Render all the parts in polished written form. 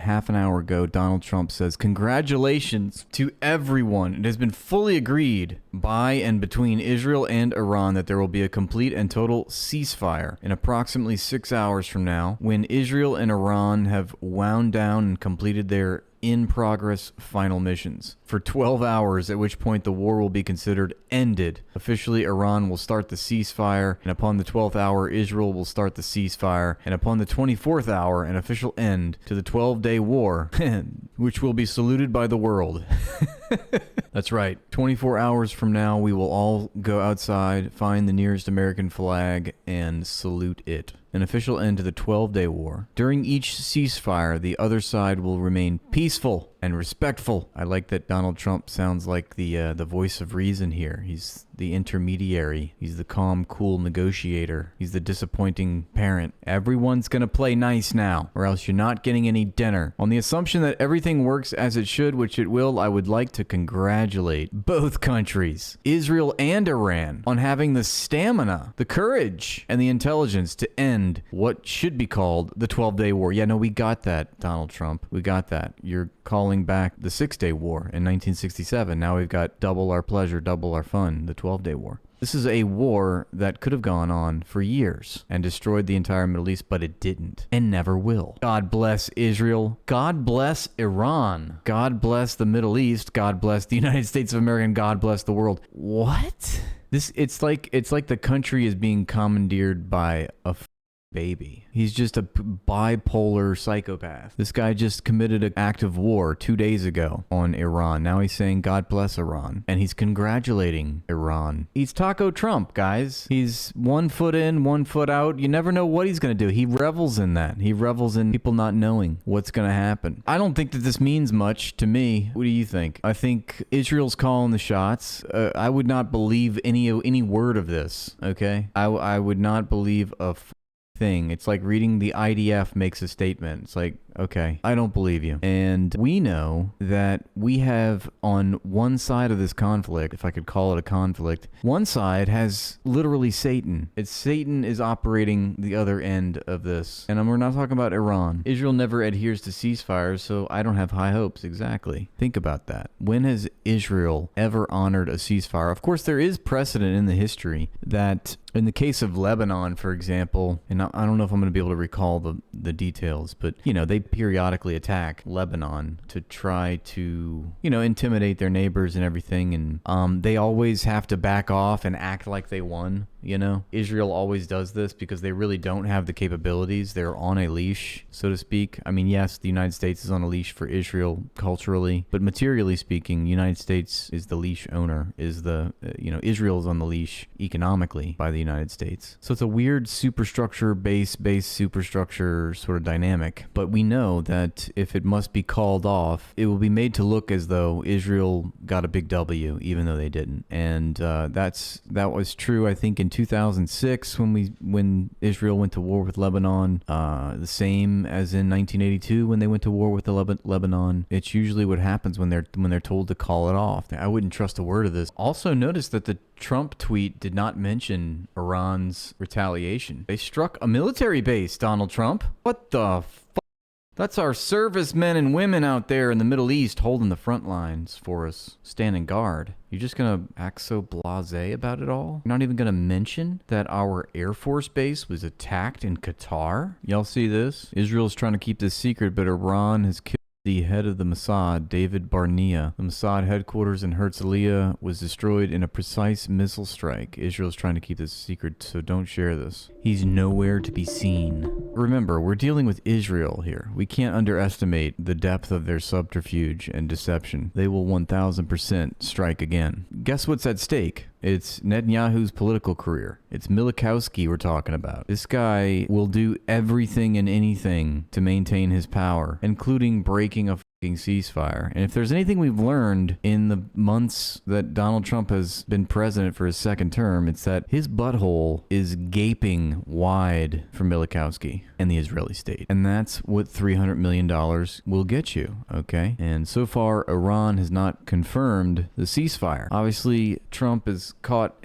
Half an hour ago, Donald Trump says, congratulations to everyone. It has been fully agreed by and between Israel and Iran that there will be a complete and total ceasefire in approximately 6 hours from now, when Israel and Iran have wound down and completed their in-progress final missions for 12 hours, at which point the war will be considered ended. Officially, Iran will start the ceasefire, and upon the 12th hour, Israel will start the ceasefire, and upon the 24th hour, an official end to the 12-day war, which will be saluted by the world. That's right. 24 hours from now, we will all go outside, find the nearest American flag, and salute it. An official end to the 12-day war. During each ceasefire, the other side will remain peaceful and respectful. I like that Donald Trump sounds like the voice of reason here. He's the intermediary. He's the calm, cool negotiator. He's the disappointing parent. Everyone's gonna play nice now, or else you're not getting any dinner. On the assumption that everything works as it should, which it will, I would like to congratulate both countries, Israel and Iran, on having the stamina, the courage, and the intelligence to end what should be called the 12-day war. Yeah, no, we got that, Donald Trump. We got that. You're calling back the 6-day war in 1967. Now we've got double our pleasure, double our fun, the 12-day war. This is a war that could have gone on for years and destroyed the entire Middle East, but it didn't and never will. God bless Israel. God bless Iran. God bless the Middle East. God bless the United States of America, and God bless the world. What? It's like the country is being commandeered by a baby. He's just a bipolar psychopath. This guy just committed an act of war 2 days ago on Iran. Now he's saying God bless Iran, and he's congratulating Iran. He's Taco Trump, guys. He's 1 foot in, 1 foot out. You never know what he's going to do. He revels in that. He revels in people not knowing what's going to happen. I don't think that this means much to me. What do you think? I think Israel's calling the shots. I would not believe any word of this, okay? I would not believe a thing. It's like reading the IDF makes a statement. It's like, okay, I don't believe you. And we know that we have on one side of this conflict, if I could call it a conflict, one side has literally Satan. Satan is operating the other end of this. And we're not talking about Iran. Israel never adheres to ceasefires, so I don't have high hopes. Exactly. Think about that. When has Israel ever honored a ceasefire? Of course, there is precedent in the history that in the case of Lebanon, for example, and I don't know if I'm going to be able to recall the details, but, you know, they periodically attack Lebanon to try to, you know, intimidate their neighbors and everything. And they always have to back off and act like they won. You know, Israel always does this because they really don't have the capabilities. They're on a leash, so to speak. I mean, yes, the United States is on a leash for Israel culturally, but materially speaking, the United States is the leash owner, Israel is on the leash economically by the United States. So it's a weird superstructure, base superstructure sort of dynamic. But we know that if it must be called off, it will be made to look as though Israel got a big W, even though they didn't. And that was true, I think, in 2006 when Israel went to war with Lebanon, the same as in 1982 when they went to war with Lebanon. It's usually what happens when they're told to call it off. I wouldn't trust a word of this. Also, notice that the Trump tweet did not mention Iran's retaliation. They struck a military base, Donald Trump. What the fuck? That's our servicemen and women out there in the Middle East holding the front lines for us, standing guard. You're just going to act so blasé about it all? You're not even going to mention that our Air Force base was attacked in Qatar? Y'all see this? Israel's trying to keep this secret, but Iran has killed the head of the Mossad, David Barnea. The Mossad headquarters in Herzliya was destroyed in a precise missile strike. Israel's trying to keep this secret, so don't share this. He's nowhere to be seen. Remember, we're dealing with Israel here. We can't underestimate the depth of their subterfuge and deception. They will 1000% strike again. Guess what's at stake? It's Netanyahu's political career. It's Milikowski we're talking about. This guy will do everything and anything to maintain his power, including breaking a ceasefire. And if there's anything we've learned in the months that Donald Trump has been president for his second term, it's that his butthole is gaping wide for Milikowski and the Israeli state. And that's what $300 million will get you, okay? And so far, Iran has not confirmed the ceasefire. Obviously, Trump is caught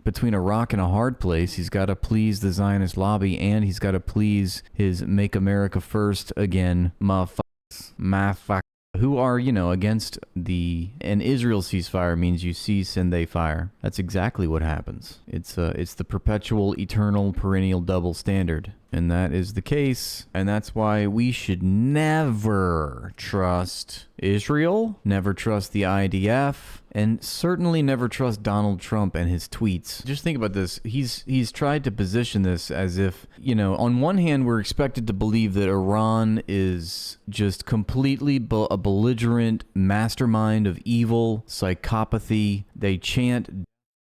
between a rock and a hard place. He's got to please the Zionist lobby, and he's got to please his Make America First Again motherfuckers who are, against and Israel ceasefire means you cease and they fire. That's exactly what happens. It's the perpetual, eternal, perennial double standard. And that is the case. And that's why we should never trust Israel, never trust the IDF, and certainly never trust Donald Trump and his tweets. Just think about this. He's tried to position this as if, on one hand, we're expected to believe that Iran is just completely a belligerent mastermind of evil, psychopathy. They chant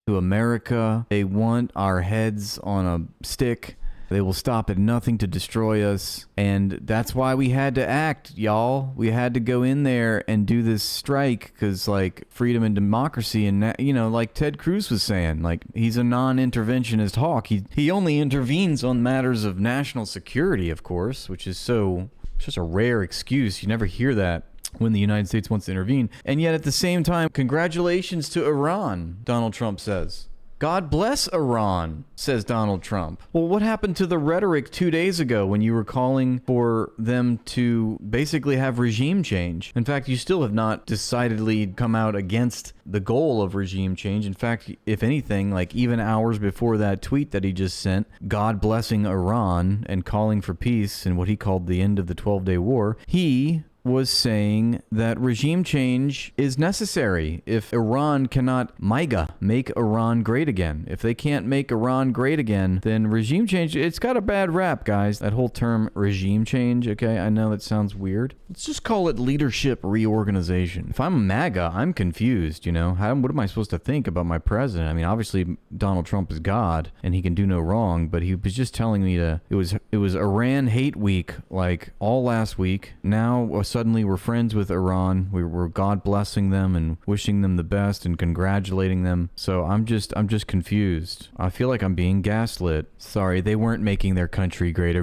to America. They want our heads on a stick. They will stop at nothing to destroy us. And that's why we had to act, y'all. We had to go in there and do this strike because, freedom and democracy. And, like Ted Cruz was saying, he's a non-interventionist hawk. He only intervenes on matters of national security, of course, which is it's just a rare excuse. You never hear that when the United States wants to intervene. And yet at the same time, congratulations to Iran, Donald Trump says. God bless Iran, says Donald Trump. Well, what happened to the rhetoric 2 days ago when you were calling for them to basically have regime change? In fact, you still have not decidedly come out against the goal of regime change. In fact, if anything, even hours before that tweet that he just sent, God blessing Iran and calling for peace and what he called the end of the 12-day war, he was saying that regime change is necessary if Iran cannot make Iran great again. If they can't make Iran great again, then regime change, it's got a bad rap, guys. That whole term regime change, okay? I know that sounds weird. Let's just call it leadership reorganization. If I'm MAGA, I'm confused, what am I supposed to think about my president? I mean, obviously Donald Trump is God and he can do no wrong, but he was just telling me it was Iran hate week all last week. Now suddenly we're friends with Iran. We're God blessing them and wishing them the best and congratulating them. So I'm just confused. I feel like I'm being gaslit. Sorry, they weren't making their country great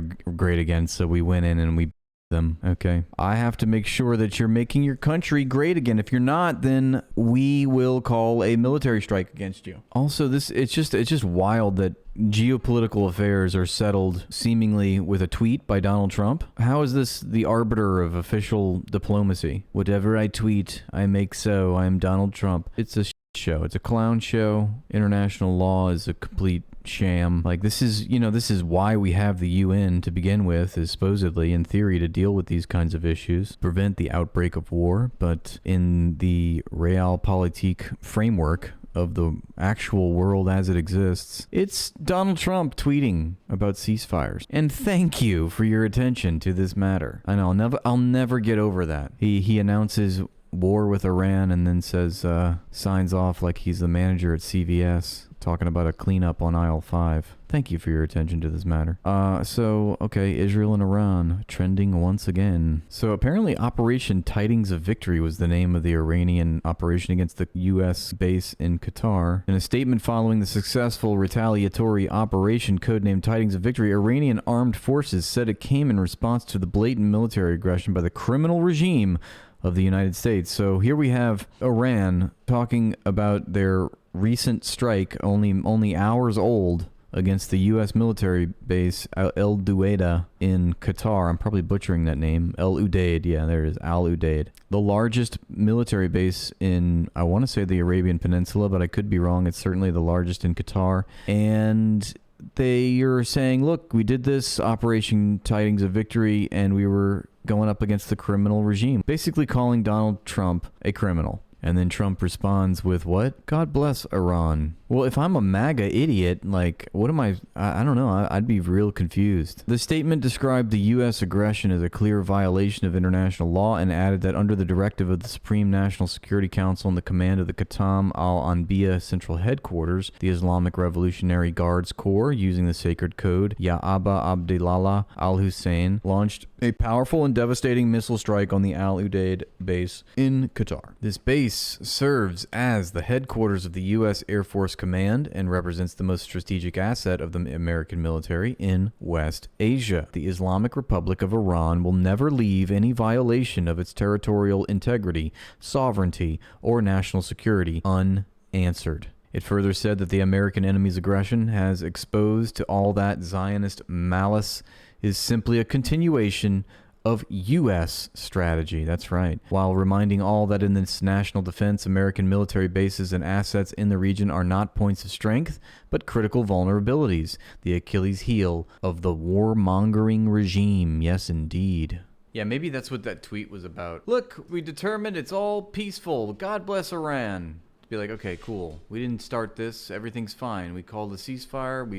again, so we went in and we them. Okay. I have to make sure that you're making your country great again. If you're not, then we will call a military strike against you. Also, it's just wild that geopolitical affairs are settled seemingly with a tweet by Donald Trump. How is this the arbiter of official diplomacy? Whatever I tweet, I make so. I am Donald Trump. It's a show. It's a clown show. International law is a complete sham. This is why we have the UN to begin with, is supposedly in theory to deal with these kinds of issues, prevent the outbreak of war. But in the realpolitik framework of the actual world as it exists, it's Donald Trump tweeting about ceasefires. And thank you for your attention to this matter. I know I'll never get over that. He announces war with Iran and then says signs off like he's the manager at CVS talking about a cleanup on aisle 5. Thank you for your attention to this matter. Okay, Israel and Iran trending once again. So apparently Operation Tidings of Victory was the name of the Iranian operation against the U.S. base in Qatar. In a statement following the successful retaliatory operation codenamed Tidings of Victory, Iranian armed forces said it came in response to the blatant military aggression by the criminal regime of the United States. So here we have Iran talking about their recent strike, only hours old, against the U.S. military base El Duaida in Qatar. I'm probably butchering that name. El Udeid. Yeah, there it is. Al Udeid. The largest military base in, I want to say, the Arabian Peninsula, but I could be wrong. It's certainly the largest in Qatar. And they are saying, look, we did this Operation Tidings of Victory, and we were going up against the criminal regime, basically calling Donald Trump a criminal. And then Trump responds with what? God bless Iran. Well, if I'm a MAGA idiot, what am I don't know. I'd be real confused. The statement described the U.S. aggression as a clear violation of international law and added that under the directive of the Supreme National Security Council and the command of the Qatam al-Anbiya Central Headquarters, the Islamic Revolutionary Guards Corps, using the sacred code Ya Aba Abdillah al-Hussein, launched a powerful and devastating missile strike on the Al Udeid base in Qatar. This base serves as the headquarters of the U.S. Air Force Command and represents the most strategic asset of the American military in West Asia. The Islamic Republic of Iran will never leave any violation of its territorial integrity, sovereignty, or national security unanswered. It further said that the American enemy's aggression has exposed to all that Zionist malice is simply a continuation of U.S. strategy. That's right. While reminding all that in this national defense, American military bases and assets in the region are not points of strength, but critical vulnerabilities, the Achilles heel of the warmongering regime. Yes, indeed. Yeah, maybe that's what that tweet was about. Look, we determined it's all peaceful. God bless Iran. Be like, okay, cool. We didn't start this. Everything's fine. We called the ceasefire.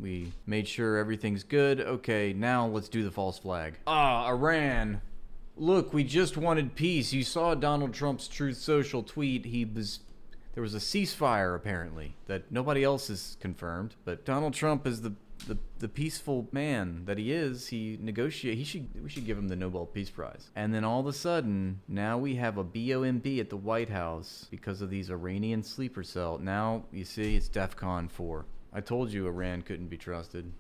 We made sure everything's good. Okay, now let's do the false flag. Ah, Iran. Look, we just wanted peace. You saw Donald Trump's Truth Social tweet. There was a ceasefire apparently that nobody else has confirmed, but Donald Trump is the peaceful man that he is. He negotiates. We should give him the Nobel Peace Prize. And then all of a sudden, now we have a BOMB at the White House because of these Iranian sleeper cell. Now you see, it's DEFCON 4. I told you Iran couldn't be trusted.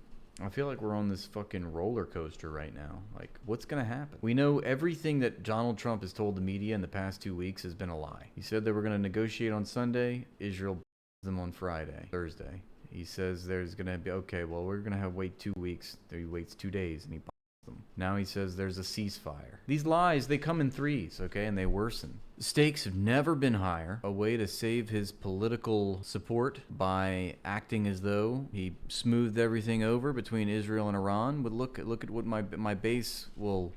I feel like we're on this fucking roller coaster right now. Like, what's gonna happen? We know everything that Donald Trump has told the media in the past 2 weeks has been a lie. He said they were gonna negotiate on Sunday. Israel them on Thursday. He says there's going to be, okay, well, we're going to wait 2 weeks. He waits 2 days and he them. Now he says there's a ceasefire. These lies, they come in threes, okay, and they worsen. The stakes have never been higher. A way to save his political support by acting as though he smoothed everything over between Israel and Iran would look at what my base will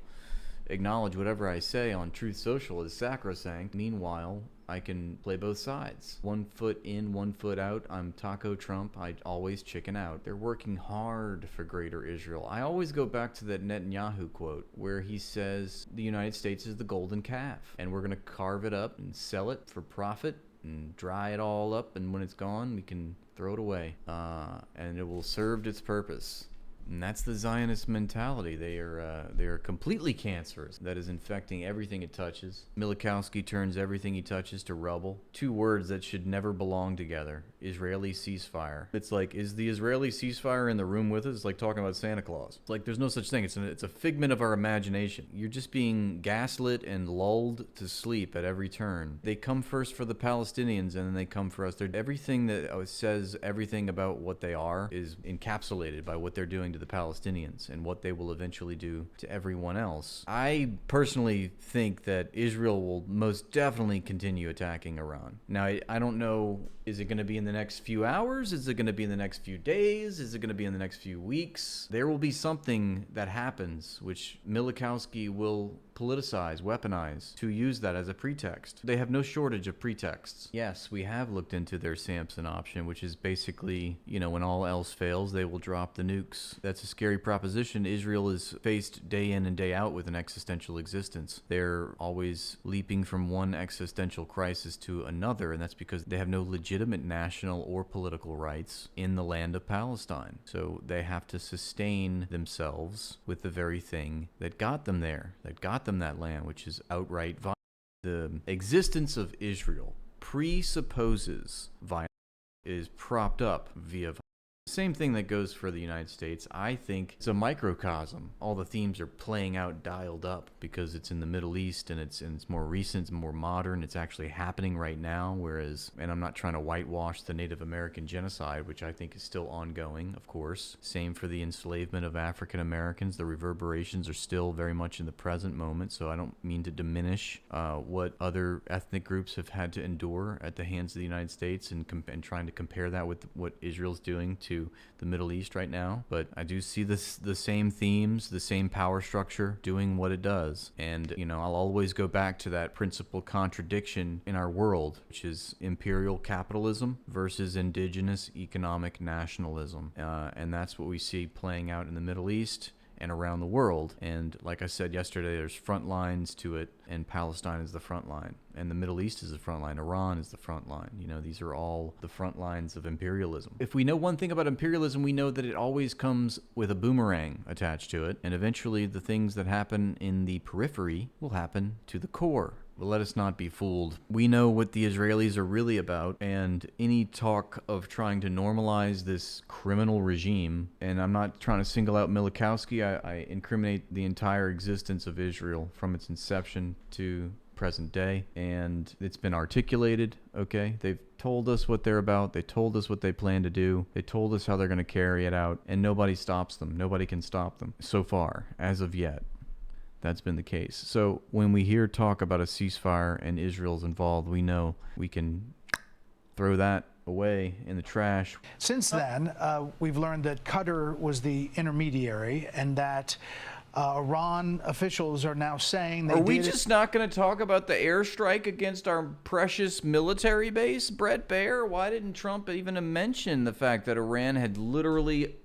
acknowledge. Whatever I say on Truth Social is sacrosanct. Meanwhile, I can play both sides. 1 foot in, 1 foot out. I'm Taco Trump. I always chicken out. They're working hard for greater Israel. I always go back to that Netanyahu quote where he says the United States is the golden calf and we're going to carve it up and sell it for profit and dry it all up, and when it's gone we can throw it away and it will serve its purpose. And that's the Zionist mentality. They are completely cancerous. That is infecting everything it touches. Milikowski turns everything he touches to rubble. 2 words that should never belong together. Israeli ceasefire. It's like, is the Israeli ceasefire in the room with us? It's like talking about Santa Claus. It's like there's no such thing. It's a figment of our imagination. You're just being gaslit and lulled to sleep at every turn. They come first for the Palestinians and then they come for us. Everything that says everything about what they are is encapsulated by what they're doing to the Palestinians and what they will eventually do to everyone else. I personally think that Israel will most definitely continue attacking Iran. Now, I don't know, is it going to be in the next few hours? Is it going to be in the next few days? Is it going to be in the next few weeks? There will be something that happens which Milikowski will politicize, weaponize, to use that as a pretext. They have no shortage of pretexts. Yes, we have looked into their Samson option, which is basically, when all else fails, they will drop the nukes. That's a scary proposition. Israel is faced day in and day out with an existential existence. They're always leaping from one existential crisis to another, and that's because they have no legitimate national or political rights in the land of Palestine. So they have to sustain themselves with the very thing that got them there, that got them that land, which is outright violence. The existence of Israel presupposes violence, is propped up via violence. Same thing that goes for the United States. I think it's a microcosm. All the themes are playing out, dialed up, because it's in the Middle East and it's more recent, it's more modern. It's actually happening right now. Whereas, and I'm not trying to whitewash the Native American genocide, which I think is still ongoing, of course. Same for the enslavement of African Americans. The reverberations are still very much in the present moment. So I don't mean to diminish what other ethnic groups have had to endure at the hands of the United States, and trying to compare that with what Israel's doing to the Middle East right now. But I do see the same themes, the same power structure doing what it does. And, I'll always go back to that principal contradiction in our world, which is imperial capitalism versus indigenous economic nationalism. And that's what we see playing out in the Middle East and around the world. And like I said yesterday, there's front lines to it, and Palestine is the front line, and the Middle East is the front line, Iran is the front line. These are all the front lines of imperialism. If we know one thing about imperialism, we know that it always comes with a boomerang attached to it, and eventually the things that happen in the periphery will happen to the core. But let us not be fooled. We know what the Israelis are really about, and any talk of trying to normalize this criminal regime, and I'm not trying to single out Milikowski, I incriminate the entire existence of Israel from its inception to present day, and it's been articulated, okay? They've told us what they're about. They told us what they plan to do. They told us how they're going to carry it out, and nobody stops them. Nobody can stop them so far, as of yet. that's been the case. So when we hear talk about a ceasefire and Israel's involved, we know we can throw that away in the trash. Since then, we've learned that Qatar was the intermediary and that Iran officials are now saying they Are we just not going to talk about the airstrike against our precious military base, Brett Baer? Why didn't Trump even mention the fact that Iran had literally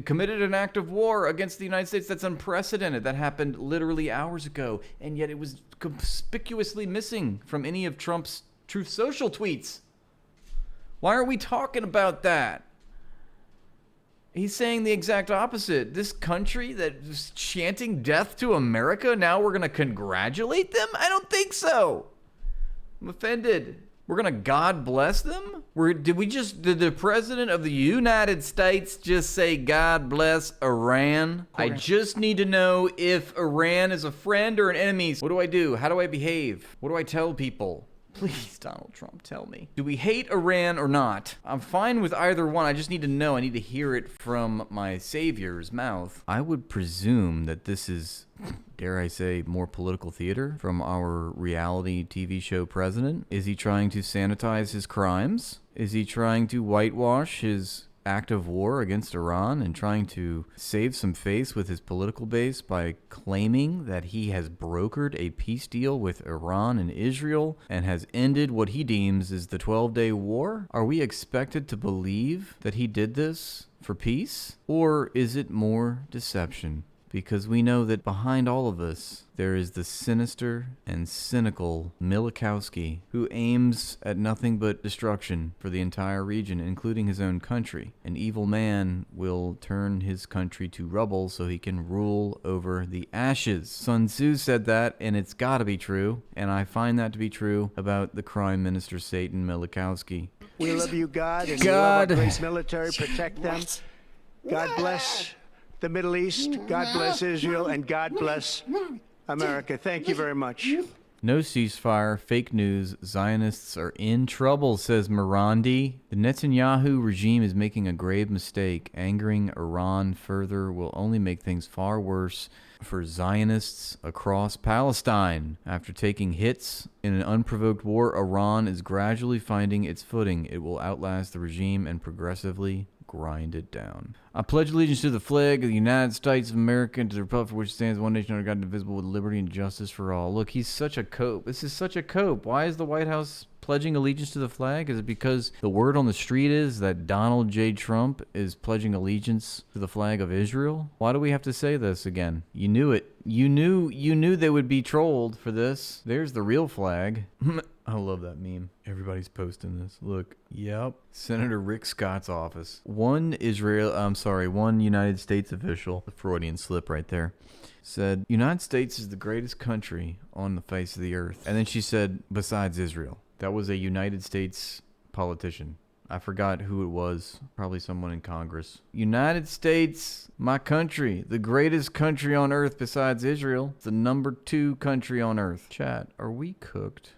committed an act of war against the United States? That's unprecedented. That happened literally hours ago, and yet it was conspicuously missing from any of Trump's Truth Social tweets. Why are we talking about that? He's saying the exact opposite. This country that was chanting death to America, now we're going to congratulate them? I don't think so. I'm offended. We're going to God bless them? Did the president of the United States just say God bless Iran? I just need to know if Iran is a friend or an enemy. What do I do? How do I behave? What do I tell people? Please, Donald Trump, tell me. Do we hate Iran or not? I'm fine with either one. I just need to know. I need to hear it from my savior's mouth. I would presume that this is, dare I say, more political theater from our reality TV show president. Is he trying to sanitize his crimes? Is he trying to whitewash his act of war against Iran and trying to save some face with his political base by claiming that he has brokered a peace deal with Iran and Israel and has ended what he deems is the 12-day war? Are we expected to believe that he did this for peace? Or is it more deception? Because we know that behind all of this, there is the sinister and cynical Milikowski, who aims at nothing but destruction for the entire region, including his own country. An evil man will turn his country to rubble so he can rule over the ashes. Sun Tzu said that, and it's gotta be true, and I find that to be true about the crime minister Satan Milikowski. We love you, God, and we love our great military. Protect them. God bless the Middle East, God bless Israel, and God bless America. Thank you very much. No ceasefire, fake news, Zionists are in trouble, says Morandi. The Netanyahu regime is making a grave mistake. Angering Iran further will only make things far worse for Zionists across Palestine. After taking hits in an unprovoked war, Iran is gradually finding its footing. It will outlast the regime and progressively grind it down. I pledge allegiance to the flag of the United States of America and to the republic for which it stands, one nation under God, indivisible, with liberty and justice for all. Look, he's such a cope. This is such a cope. Why is the White House pledging allegiance to the flag? Is it because the word on the street is that Donald J. Trump is pledging allegiance to the flag of Israel? Why do we have to say this again? You knew it. You knew they would be trolled for this. There's the real flag. I love that meme. Everybody's posting this. Look. Yep. Senator Rick Scott's office. One United States official, the Freudian slip right there, said, United States is the greatest country on the face of the earth. And then she said, besides Israel. That was a United States politician. I forgot who it was. Probably someone in Congress. United States, my country, the greatest country on earth besides Israel. It's the number 2 country on earth. Chat, are we cooked?